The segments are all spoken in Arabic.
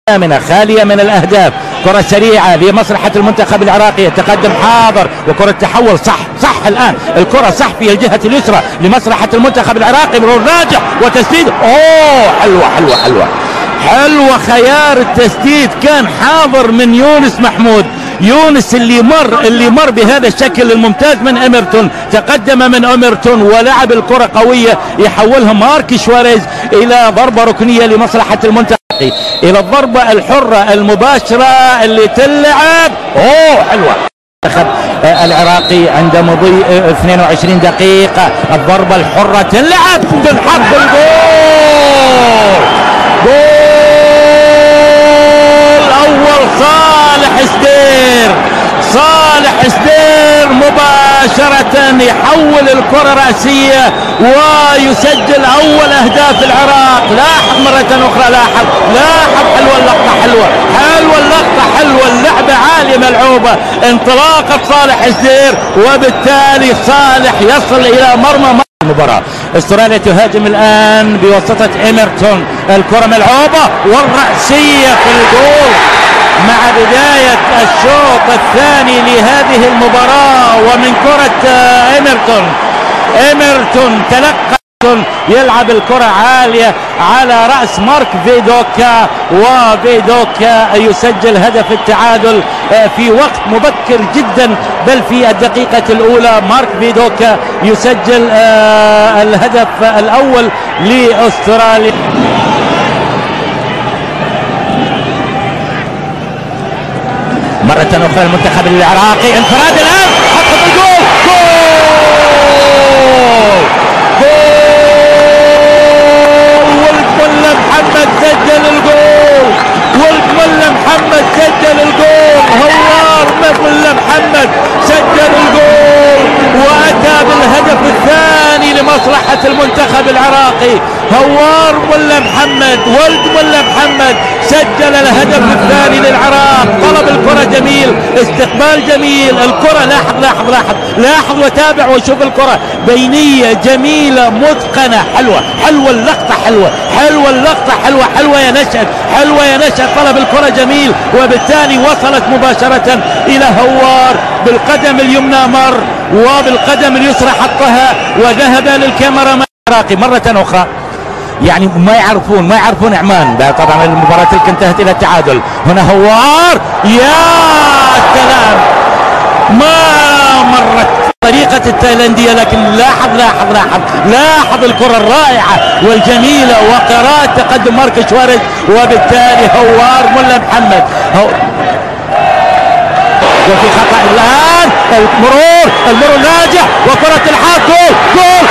آمنة خالية من الأهداف. كرة سريعة لمصلحة المنتخب العراقي، يتقدم حاضر وكرة تحول صح الآن الكرة صح في الجهة اليسرى لمصلحة المنتخب العراقي، مرور ناجح وتسديد. حلوة خيار التسديد كان حاضر من يونس محمود. يونس اللي مر بهذا الشكل الممتاز من إميرتون، تقدم من إميرتون ولعب الكرة قوية يحولها مارك شواريز إلى ضربة ركنية لمصلحة المنتخب، إلى الضربة الحرة المباشرة اللي تلعب. حلوة المنتخب العراقي عند مضي 22 دقيقة. الضربة الحرة تلعب بالحق، الجول أول صالح سدير مباشرة يحول الكرة رأسية ويسجل أول أهداف العراق. لاحظ مرة أخرى، لاحظ حلوة اللقطة، حلوة اللعبة عالية ملعوبة، انطلاقة صالح سدير، وبالتالي صالح يصل إلى مرمى المباراة. استراليا تهاجم الآن بواسطة إميرتون، الكرة ملعوبة والرأسية في الجول مع بداية الشوط الثاني لهذه المباراة. ومن كرة إميرتون تلقى، يلعب الكرة عالية على رأس مارك فيدوكا، وفيدوكا يسجل هدف التعادل في وقت مبكر جدا، بل في الدقيقة الأولى مارك فيدوكا يسجل الهدف الأول لأستراليا. مرة أخرى المنتخب العراقي، انفراد الآن، حط الجول، والملا محمد سجل الجول، هوار ملا محمد سجل الجول وأتى بالهدف الثاني لمصلحة المنتخب العراقي. هوار ملا محمد، ولد ملا محمد، سجل الهدف الثاني للعراق. طلب الكرة جميل، استقبال جميل، الكرة لاحظ وتابع وشوف الكرة بينية جميلة متقنة، حلوة اللقطة، حلوة يا نشأت، طلب الكرة جميل، وبالتالي وصلت مباشرة إلى هوار، بالقدم اليمنى مر وبالقدم اليسرى حطها وذهب للكاميرا العراقي. مرة أخرى يعني ما يعرفون عمان، طبعا المباراة تلك انتهت الى التعادل. هنا هوار، يا سلام، ما مرت طريقة التايلاندية، لكن لاحظ الكرة الرائعة والجميلة وقراءة تقدم مارك شواريز، وبالتالي هوار ملا محمد وفي خطأ الآن. المرور ناجح وكرة الحاق، جول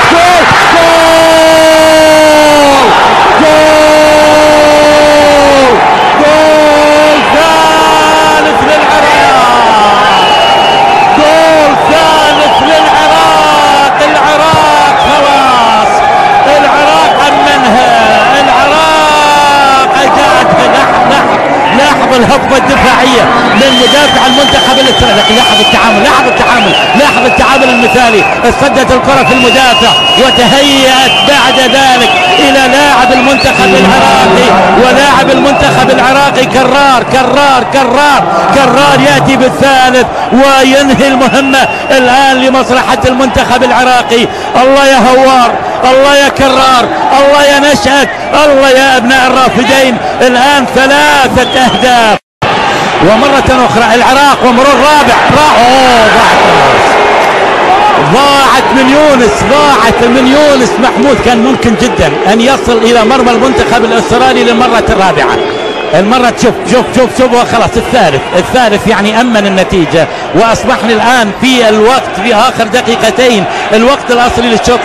ثالث للعراق. العراق خلاص، العراق أمنها، العراق أجادها. لاحظ الهفوة الدفاعية من مدافع المنتخب الاسرائيلي، لكن لاحظ التعامل المثالي. اصطدت الكرة في المدافع وتهيأت بعد ذلك إلى لاعب المنتخب العراقي، ولاعب المنتخب العراقي كرار يأتي بالثالث وينهي المهمة الآن لمصلحة المنتخب العراقي. الله يا هوار، الله يا كرار، الله يا نشأت، الله يا أبناء الرافدين. الآن 3 أهداف. ومرة أخرى العراق ومرور رابع، ضاعت من يونس محمود. كان ممكن جدا أن يصل إلى مرمى المنتخب الأسترالي للمرة الرابعة. المرة شوف وخلاص الثالث يعني أمن النتيجة. وأصبحنا الآن في آخر دقيقتين الوقت الأصلي للشوط